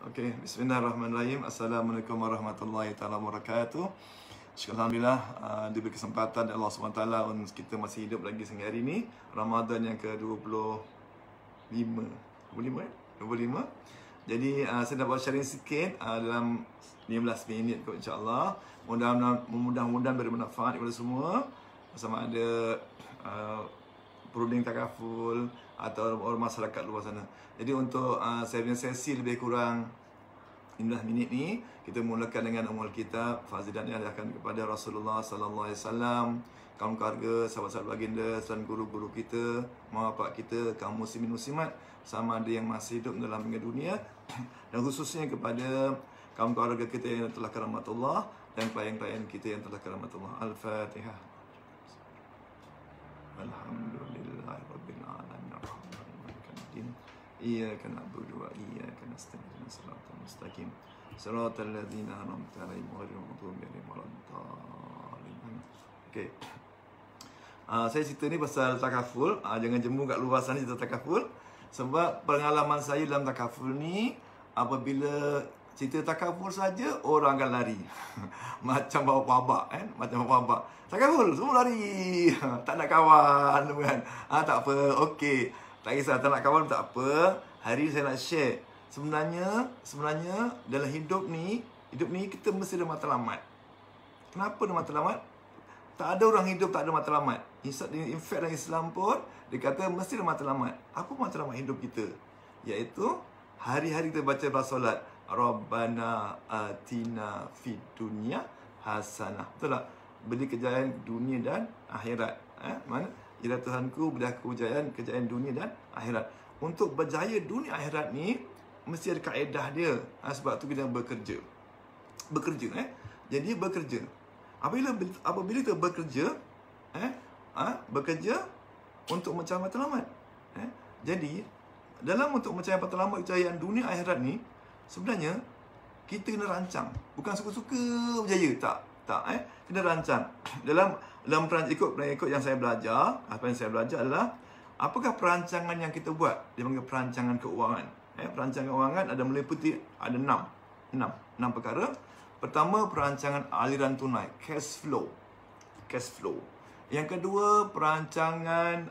Okey, bismillahirrahmanirrahim. Assalamualaikum warahmatullahi taala wabarakatuh. Alhamdulillah diberi kesempatan dari Allah SWT untuk kita masih hidup lagi sehingga hari ini, Ramadan yang ke-25. 25. Jadi saya dapat sharing sikit dalam 15 minit kot, insya-Allah. Mudah-mudahan bermanfaat kepada semua, sama ada perunding takaful atau orang masyarakat luar sana. Jadi untuk saya punya sesi lebih kurang 15 minit ni, kita mulakan dengan umul kitab fazilah yang diadakan kepada Rasulullah sallallahu alaihi wasallam, kaum keluarga, sahabat-sahabat baginda dan guru-guru kita, mak bapak kita, kaum muslimin muslimat, sama ada yang masih hidup dalam dunia, dan khususnya kepada kaum keluarga kita yang telah keramatullah dan klien-klien kita yang telah keramatullah. Al-Fatihah. Alhamdulillahirabbil alamin. Arrahmanirrahim. Iyyaka na'budu wa iyyaka nasta'in. Shiratal mustaqim. Shiratal ladzina an'amta 'alaihim ghairil maghdubi 'alaihim waladdallin. Okey. Saya cerita ni pasal takaful. Jangan jemu kat luar sana cerita takaful. Sebab pengalaman saya dalam takaful ni, apabila cerita takaful saja, orang akan lari. Macam bawa babak kan? Macam bawa babak. Takaful, semua lari. Tak nak kawan kan? Tak apa, okey. Tak kisah, tak nak kawan tak apa. Hari ni saya nak share. Sebenarnya dalam hidup ni kita mesti ada matlamat. Kenapa ada matlamat? Tak ada orang hidup tak ada matlamat. In fact dalam Islam pun dia kata mesti ada matlamat. Apa matlamat hidup kita? Iaitu hari-hari kita baca bersolat, Rabbana atina fid dunya hasanah. Betul tak? Beri kejayaan dunia dan akhirat. Mana? Ya Tuhanku, beri aku kejayaan dunia dan akhirat. Untuk berjaya dunia akhirat ni mesti ada kaedah dia. Sebab tu kita bekerja. Jadi bekerja. Apabila kita bekerja, bekerja untuk mencari matlamat. Jadi dalam untuk mencari matlamat kejayaan dunia akhirat ni, sebenarnya kita kena rancang. Bukan suka-suka berjaya, tak. Kena rancang. Dalam ikut yang saya belajar, apa yang saya belajar adalah apakah perancangan yang kita buat. Dia panggil perancangan keuangan. Perancangan keuangan ada meliputi ada 6 perkara. Pertama, perancangan aliran tunai, cash flow. Yang kedua, perancangan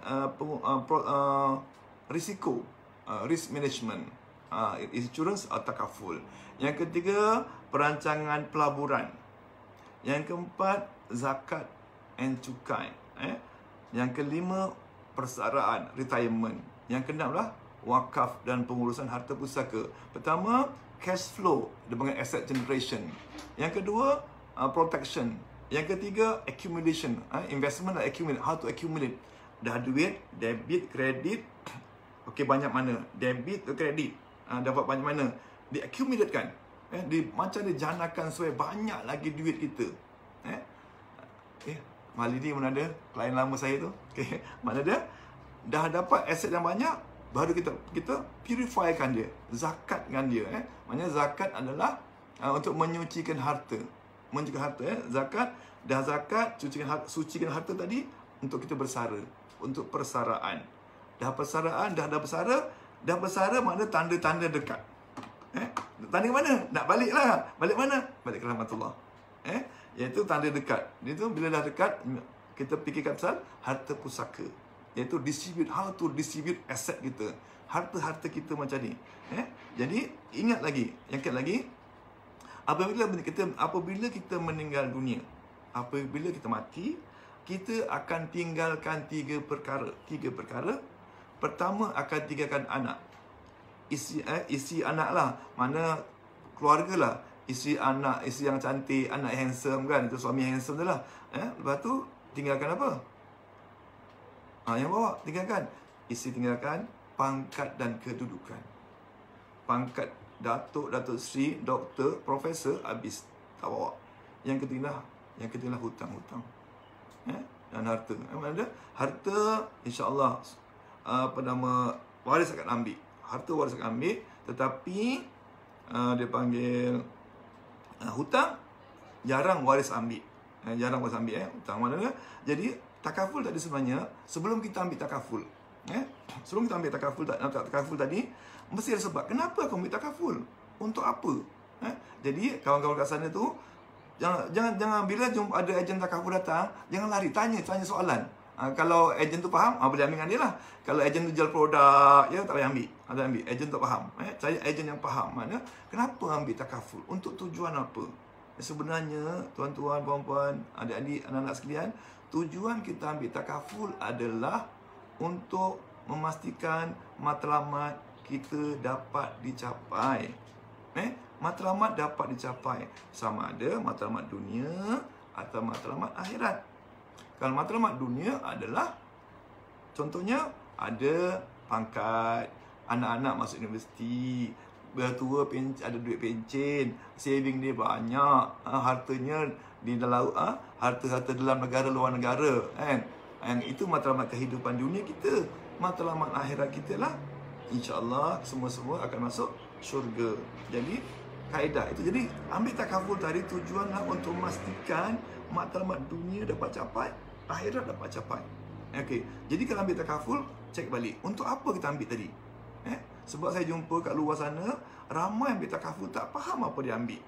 risiko, risk management, insurance atau takaful. Yang ketiga, perancangan pelaburan. Yang keempat, zakat and cukai. Yang kelima, persaraan, retirement. Yang keenam lah, wakaf dan pengurusan harta pusaka. Pertama, cash flow, dia panggil asset generation. Yang kedua, protection. Yang ketiga, accumulation, investment dan accumulate. How to accumulate? Dah duit, debit, kredit. Okey, banyak mana? Debit ke kredit? Dapat banyak mana? Di-accumulate-kan. Macam dia janakan supaya banyak lagi duit kita. Malini mana ada? Klien lama saya tu. Okay. Mana dia? Dah dapat aset yang banyak, baru kita purifykan dia. Zakatkan dia. Maksudnya zakat adalah untuk menyucikan harta. Zakat, dah zakat, sucikan harta tadi untuk kita bersara. Untuk persaraan. Dah bersara makna tanda-tanda dekat. Tanda mana? Nak balik lah. Balik mana? Balik ke rahmatullah. Iaitu tanda dekat. Itu bila dah dekat, kita fikirkan pasal harta pusaka. Iaitu how to distribute aset kita. Harta-harta kita macam ni. Jadi, ingat lagi. Apabila kita meninggal dunia, apabila kita mati, kita akan tinggalkan tiga perkara. Pertama, akan tinggalkan anak. Isi anak lah. Mana keluarga lah. Isi anak, isi yang cantik, anak handsome kan. Itu suami handsome tu lah. Lepas tu, tinggalkan apa? Yang bawah, tinggalkan. Tinggalkan pangkat dan kedudukan. Pangkat Datuk Sri, Doktor, Profesor, habis. Tak bawa. Yang ketiga hutang-hutang. Dan harta. Harta, insya-Allah, waris akan ambil. Harta waris akan ambil. Tetapi, dia panggil hutang, jarang waris ambil. Hutang mana? Jadi, takaful tadi sebenarnya, sebelum kita ambil takaful, takaful tadi, mesti ada sebab. Kenapa aku ambil takaful? Untuk apa? Jadi kawan-kawan kat sana tu, jangan bila jumpa ada ejen takaful datang, jangan lari, tanya soalan. Kalau ejen tu faham, boleh ambil dengan dia lah. Kalau ejen tu jual produk, ya tak payah ambil. Ada ambil. Ejen tu faham. Saya ejen yang faham. Mana? Kenapa ambil takaful? Untuk tujuan apa? Sebenarnya, tuan-tuan, puan-puan, adik-adik, anak-anak sekalian, tujuan kita ambil takaful adalah untuk memastikan matlamat kita dapat dicapai. Matlamat dapat dicapai. Sama ada matlamat dunia atau matlamat akhirat. Kalau matlamat dunia adalah, contohnya ada pangkat, anak-anak masuk universiti, bertua ada duit pencen, saving dia banyak, hartanya di dalam harta-harta dalam negara, luar negara, kan? Itu matlamat kehidupan dunia kita. Matlamat akhirat kita lah, insya-Allah semua-semua akan masuk syurga. Jadi kaedah itu. Jadi ambil takaful tadi tujuanlah untuk memastikan matlamat dunia dapat capai, akhirat dapat capai. Okey. Jadi kalau ambil takaful, cek balik. Untuk apa kita ambil tadi? Sebab saya jumpa kat luar sana, ramai ambil takaful tak faham apa dia ambil.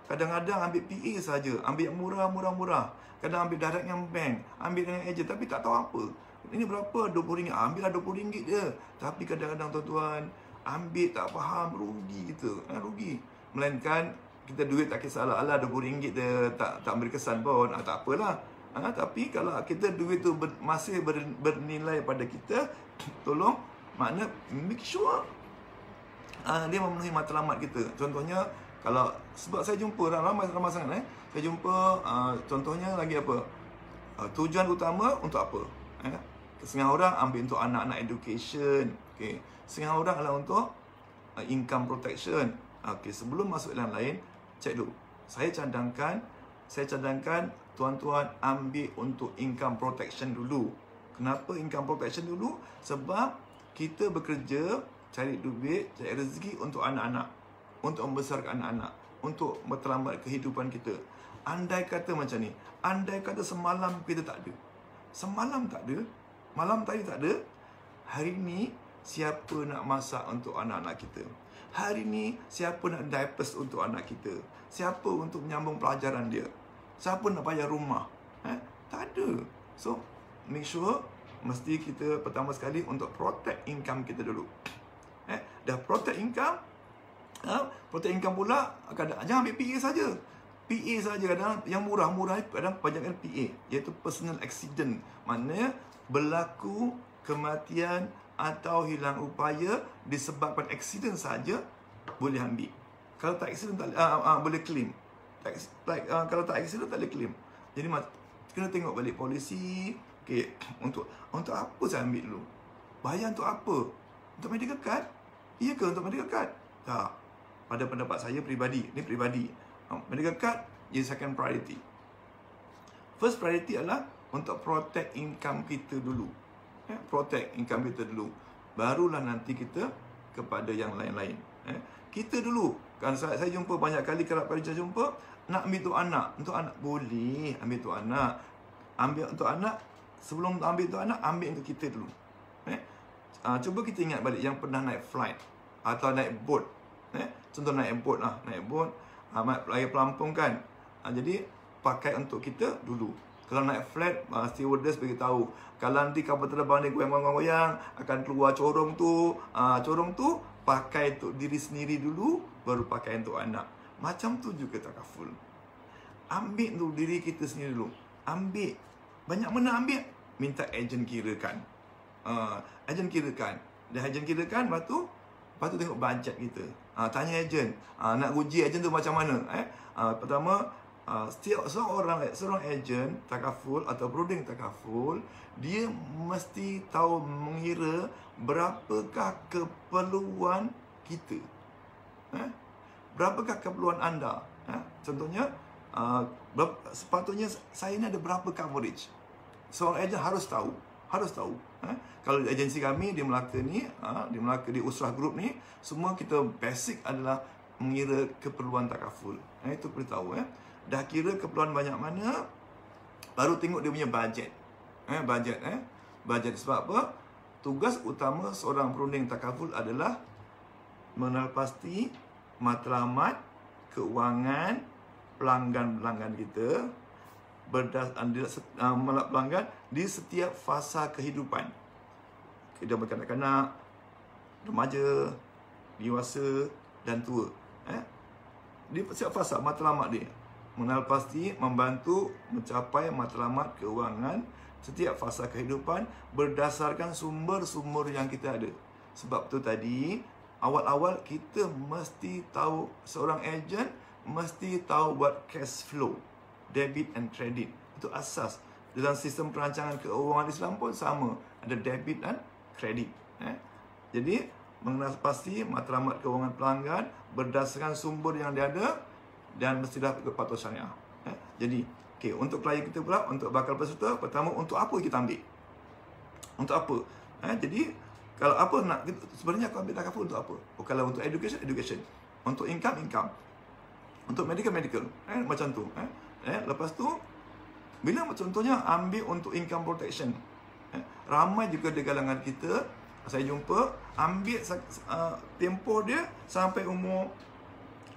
Kadang-kadang ambil PA saja, ambil yang murah. Kadang ambil direct yang bank, ambil dengan ejen tapi tak tahu apa. Ini berapa? RM20. Ambillah RM20 je. Tapi kadang-kadang tuan-tuan, ambil tak faham, rugi kita. Rugi. Melainkan kita duit tak kisahlah, alah RM20 dia tak beri kesan pun. Tak apalah. Tapi kalau kita duit tu masih bernilai pada kita, tolong, makna make sure dia memenuhi matlamat kita. Contohnya, kalau sebab saya jumpa ramai sangat, saya jumpa contohnya lagi apa? Tujuan utama untuk apa? Setengah orang ambil untuk anak-anak education, okey. Setengah orang adalah untuk income protection. Okey, sebelum masuk yang lain, cek dulu. Saya cadangkan tuan-tuan ambil untuk income protection dulu. Kenapa income protection dulu? Sebab kita bekerja, cari duit, cari rezeki untuk anak-anak, untuk membesarkan anak-anak, untuk matlamat kehidupan kita. Andai kata macam ni, andai kata semalam kita tak ada, semalam tak ada, malam tadi tak ada, hari ni siapa nak masak untuk anak-anak kita? Hari ni siapa nak diapers untuk anak kita? Siapa untuk menyambung pelajaran dia? Siapa nak bayar rumah? Tak ada. So, make sure mesti kita pertama sekali untuk protect income kita dulu. Dah protect income, protect income pula, jangan ambil PA saja. PA saja kadang yang murah-murah kadang kebanyakan PA, iaitu personal accident. Maknanya berlaku kematian atau hilang upaya disebabkan accident saja boleh ambil. Kalau tak accident tak boleh claim. Kalau tak accident tak boleh claim. Jadi kena tengok balik polisi. Okey, untuk apa saya ambil dulu? Bayar untuk apa? Untuk medical card? Iya ke untuk medical card? Tak. Pada pendapat saya peribadi, ni peribadi, medical card is second priority. First priority adalah untuk protect income kita dulu. Protect income kita dulu. Barulah nanti kita kepada yang lain-lain. Kita dulu. Kan saya jumpa banyak kali, kerap kali saya jumpa, nak ambil untuk anak. Untuk anak boleh ambil untuk anak. Ambil untuk anak, sebelum ambil untuk anak, ambil untuk kita dulu. Cuba kita ingat balik yang pernah naik flight atau naik boat. Contoh naik boat lah. Naik boat, air pelampung kan. Jadi pakai untuk kita dulu. Kalau naik flight, stewardess beritahu, kalau nanti kapal terbang ni goyang-goyang, akan keluar corong tu. Corong tu pakai untuk diri sendiri dulu, baru pakai untuk anak. Macam tu juga takaful. Ambil untuk diri kita sendiri dulu. Ambil. Banyak mana ambil? Minta ejen kirakan. Ejen kirakan. Dah ejen kirakan, lepas tu tengok bajet kita. Tanya ejen. Nak uji ejen tu macam mana? Pertama, setiap seorang ejen takaful atau broding takaful, dia mesti tahu mengira berapakah keperluan kita. Berapakah keperluan anda? Contohnya, sepatutnya saya ni ada berapa coverage. Seorang ejen harus tahu. Kalau agensi kami di Melaka ni, di Melaka, di Usrah Group ni, semua kita basic adalah mengira keperluan takaful. Itu perlu tahu. Dah kira keperluan banyak mana, baru tengok dia punya bajet. Bajet sebab apa? Tugas utama seorang perunding takaful adalah mengenal pasti matlamat keuangan pelanggan-pelanggan kita pelanggan di setiap fasa kehidupan. Kita berkanak-kanak, remaja, dewasa dan tua. Di setiap fasa matlamat dia mengenal pasti membantu mencapai matlamat keuangan setiap fasa kehidupan berdasarkan sumber-sumber yang kita ada. Sebab tu tadi awal-awal kita mesti tahu, seorang ejen mesti tahu buat cash flow, debit and credit. Itu asas. Dalam sistem perancangan keuangan Islam pun sama, ada debit dan kredit. Jadi mengenal pasti matlamat keuangan pelanggan berdasarkan sumber yang dia ada dan mestilah patuh syariah. Jadi, okey, untuk klien kita pula, untuk bakal peserta, pertama untuk apa kita ambil? Untuk apa? Jadi, kalau apa nak, sebenarnya aku ambil takaful untuk apa? Kalau untuk education. Untuk income. Untuk medical, macam tu. Lepas tu, bila contohnya ambil untuk income protection, ramai juga di kalangan kita, saya jumpa, ambil tempoh dia sampai umur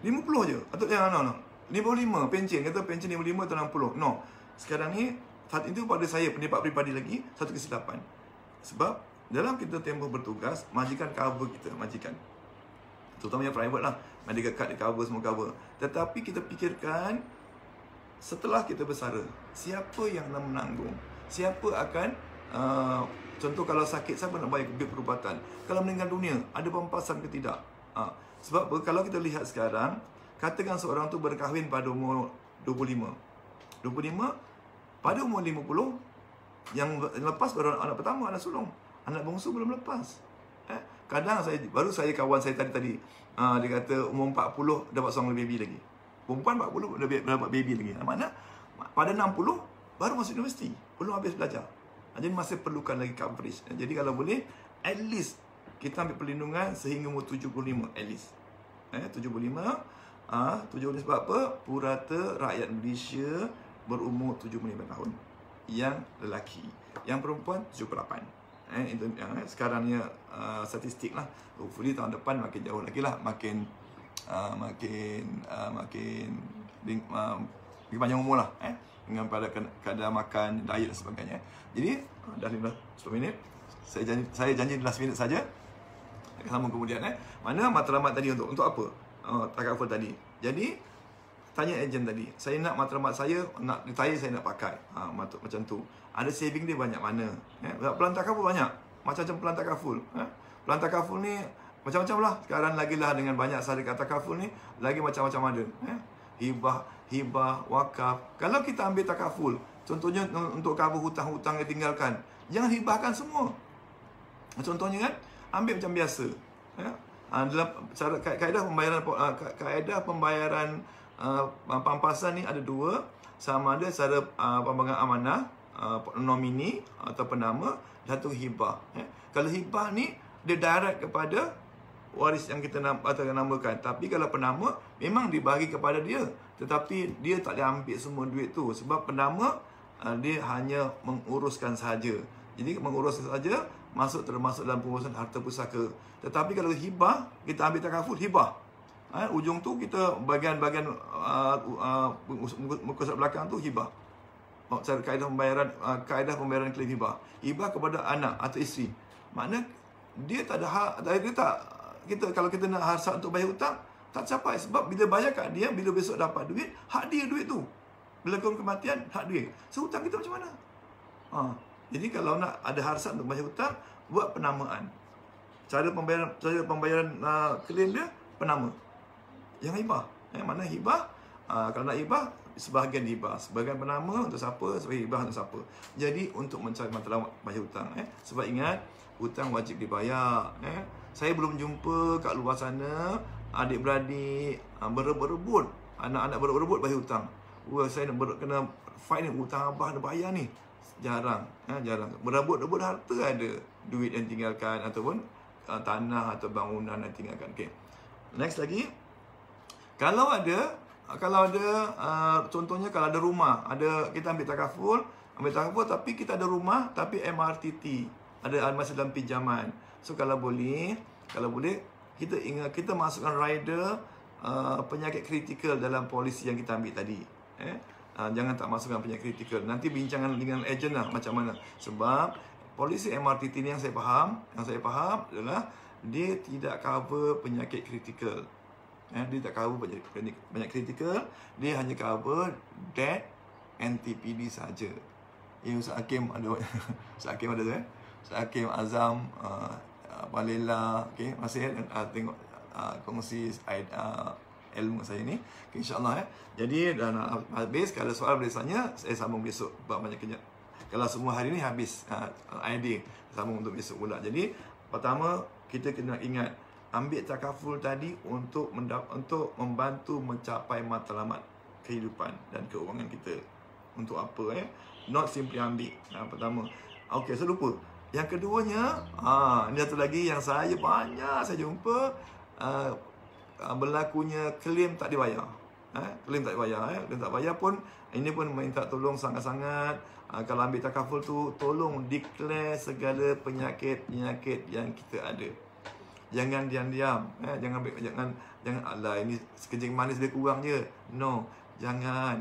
50 je. Atau 55, pencen. Kata pencen 55 atau 60. No. Sekarang ni, saat itu pada saya, pendapat peribadi lagi, satu kesilapan. Sebab, dalam kita tempoh bertugas, majikan cover kita, majikan. Terutama yang private lah. Medical card dia cover, semua cover. Tetapi kita fikirkan, setelah kita bersara, siapa yang nak menanggung? Siapa akan, contoh kalau sakit, siapa nak bayar bil perubatan? Kalau meninggal dunia, ada pempasan ke tidak? Sebab kalau kita lihat sekarang, katakan seorang tu berkahwin pada umur 25. Pada umur 50, yang lepas baru anak pertama, anak sulung. Anak bongsu belum lepas. Kadang saya kawan saya tadi, dia kata umur 40 dapat seorang baby lagi. Perempuan 40 dapat baby lagi. Maknanya pada 60 baru masuk universiti, belum habis belajar. Jadi masih perlukan lagi coverage. Jadi kalau boleh, at least kita ambil perlindungan sehingga umur 75 at least. 75 sebab apa? Purata rakyat Malaysia berumur 75 tahun. Yang lelaki, yang perempuan 78. Itu sekarangnya statistik lah. Hopefully tahun depan makin jauh lagi lah, makin panjang umur lah, dengan pada kadar makan, diet dan sebagainya. Jadi dah 10 minit. Saya janji 15 minit saja. Sama kemudian mana matlamat tadi untuk apa? Takaful tadi. Jadi tanya ejen tadi, saya nak matlamat saya nak retire, saya nak pakai. Macam tu. Ada saving dia banyak mana? Pelan takaful banyak. Macam-macam pelan takaful. Pelan takaful ni macam-macam lah. Sekarang lagilah dengan banyak syarikat takaful ni, lagi macam-macam ada. Hibah, wakaf. Kalau kita ambil takaful, contohnya untuk cover hutang-hutang yang tinggalkan, jangan hibahkan semua. Contohnya kan, ambil macam biasa. Dalam cara kaedah pembayaran pampasan ni ada dua. Sama ada cara pembayaran amanah, nomini atau penama, satu hibah. Kalau hibah ni dia direct kepada waris yang kita namakan. Tapi kalau penama memang dibagi kepada dia, tetapi dia tak boleh ambil semua duit tu. Sebab penama dia hanya menguruskan sahaja. Jadi menguruskan sahaja termasuk dalam pengurusan harta pusaka. Tetapi kalau hibah, kita ambil takaful hibah. Ujung tu kita bagian-bagian muka surat belakang tu hibah. Cara kaedah pembayaran klaim hibah. Hibah kepada anak atau isteri. Makna dia tak ada hak, kalau kita nak hasrat untuk bayar hutang, tak capai. Sebab bila bayar kat dia, bila besok dapat duit, hak dia duit tu. Bila kematian, hak dia. So hutang kita macam mana? Jadi kalau nak ada hasrat untuk bayar hutang, buat penamaan. Cara pembayaran klaim dia penama. Yang hibah. Mana hibah? Kalau nak hibah, sebahagian hibah, sebahagian penama untuk siapa, sebahagian hibah untuk siapa. Jadi untuk mencari matlamat bayar hutang. Sebab ingat, hutang wajib dibayar. Saya belum jumpa kat luar sana adik-beradik berebut-rebut, anak-anak berebut-rebut bayar hutang. Saya kena fight ni, hutang abah nak bayar ni. Jarang. Jarang. Berebut-rebut harta ada, duit yang tinggalkan ataupun tanah atau bangunan yang tinggalkan. Okay. Next lagi, kalau ada contohnya kalau ada rumah, kita ambil takaful tapi kita ada rumah tapi MRTT, ada masih dalam pinjaman. So kalau boleh kita masukkan rider penyakit kritikal dalam polisi yang kita ambil tadi. Jangan tak masukkan penyakit kritikal. Nanti bincangan dengan ejen lah macam mana. Sebab polisi MRTT ni yang saya faham adalah dia tidak cover penyakit kritikal. Dia tak cover penyakit kritikal, dia hanya cover death and TPD saja. Ustaz Hakim ada Ustaz Hakim ada tu Ustaz Hakim Azam Balela, okey, masih tengok kongsi ilmu saya ni, okay, insya-Allah Jadi dah nak habis. Kalau soal boleh tanya, saya sambung besok sebab banyak kerja. Kalau semua hari ni habis idea, sambung untuk besok pula. Jadi pertama kita kena ingat ambil takaful tadi untuk membantu mencapai matlamat kehidupan dan keuangan kita. Untuk apa Not simply ambil. Pertama. Okey, saya lupa. Yang keduanya, ini satu lagi yang saya jumpa berlakunya claim tak dibayar. Claim tak dibayar. Claim tak bayar pun, ini pun minta tolong sangat-sangat. Kalau ambil takaful tu, tolong declare segala penyakit-penyakit yang kita ada. Jangan diam-diam. Jangan alah ini sekejap manis dia kurang je. No, jangan.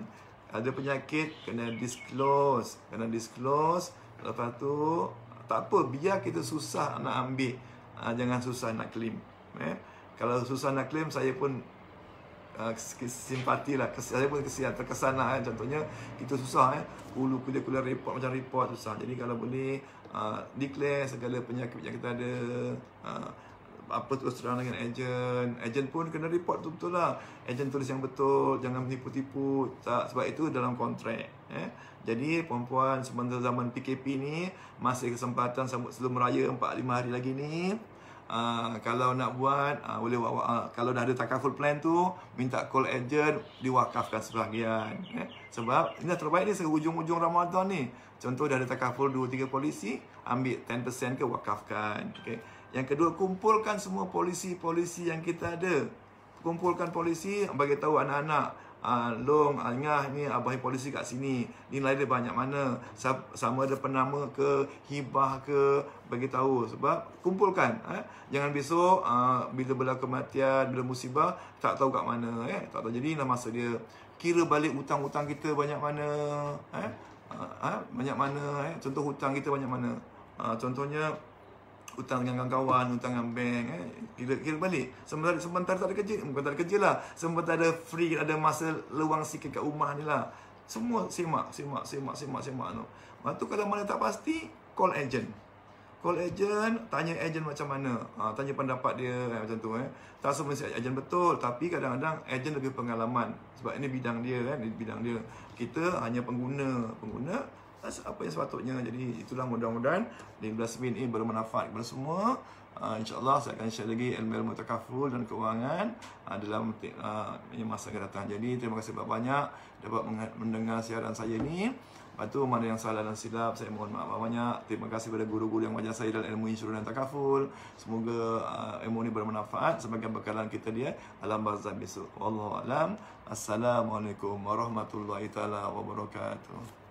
Ada penyakit kena disclose. Lepas tu tak apa, biar kita susah nak ambil, jangan susah nak claim. Kalau susah nak claim, saya pun simpati lah, saya pun terkesan lah. Contohnya kita susah kuliah report macam report susah. Jadi kalau boleh declare segala penyakit yang kita ada, apa terus terang dengan ejen pun kena report betul-betul lah. Ejen tulis yang betul, jangan menipu-tipu. Sebab itu dalam kontrak. Jadi perempuan sementara zaman PKP ni masih kesempatan sebelum raya 4-5 hari lagi ni. Kalau nak buat boleh kalau dah ada takaful plan tu, minta call ejen, diwakafkan sebahagian. Sebab ini terbaik ni sehujung-hujung Ramadan ni. Contoh dah ada takaful 2-3 polisi, ambil 10% ke wakafkan. Okay. Yang kedua, kumpulkan semua polisi-polisi yang kita ada. Kumpulkan polisi, bagi tahu anak-anak, Long, Angah ni abang polisi kat sini, nilai dia banyak mana, sama ada penama ke, hibah ke, bagi tahu. Sebab kumpulkan, jangan besok bila berlaku kematian, bila musibah tak tahu kat mana, tak tahu. Jadi dah masa dia kira balik hutang-hutang kita banyak mana, banyak mana, contoh hutang kita banyak mana. Contohnya hutang dengan kawan-kawan, hutang dengan bank, kira balik. Sementara tak ada kerja, bukan tak ada kerja lah, sementara ada free, ada masa luang sikit kat rumah ni lah. Semua semak no. Lepas tu kalau mana tak pasti, call agent. Tanya agent macam mana, tanya pendapat dia, macam tu. Tak semua mesti agent betul, tapi kadang-kadang agent lebih pengalaman. Sebab ini bidang dia, bidang dia. Kita hanya pengguna apa yang sepatutnya. Jadi itulah, mudah-mudahan di bulan Semin ini bermanfaat kepada semua. InsyaAllah saya akan share lagi ilmu takaful dan keuangan dalam masa akan datang. Jadi terima kasih banyak dapat mendengar siaran saya ini. Lepas tu mana yang salah dan silap, saya mohon maaf banyak. Terima kasih kepada guru-guru yang mengajar saya dalam ilmu insurans dan takaful. Semoga ilmu ini bermanfaat sebagai bekalan kita dalam barzakh besok. Wallahu a'lam. Assalamualaikum warahmatullahi taala wabarakatuh.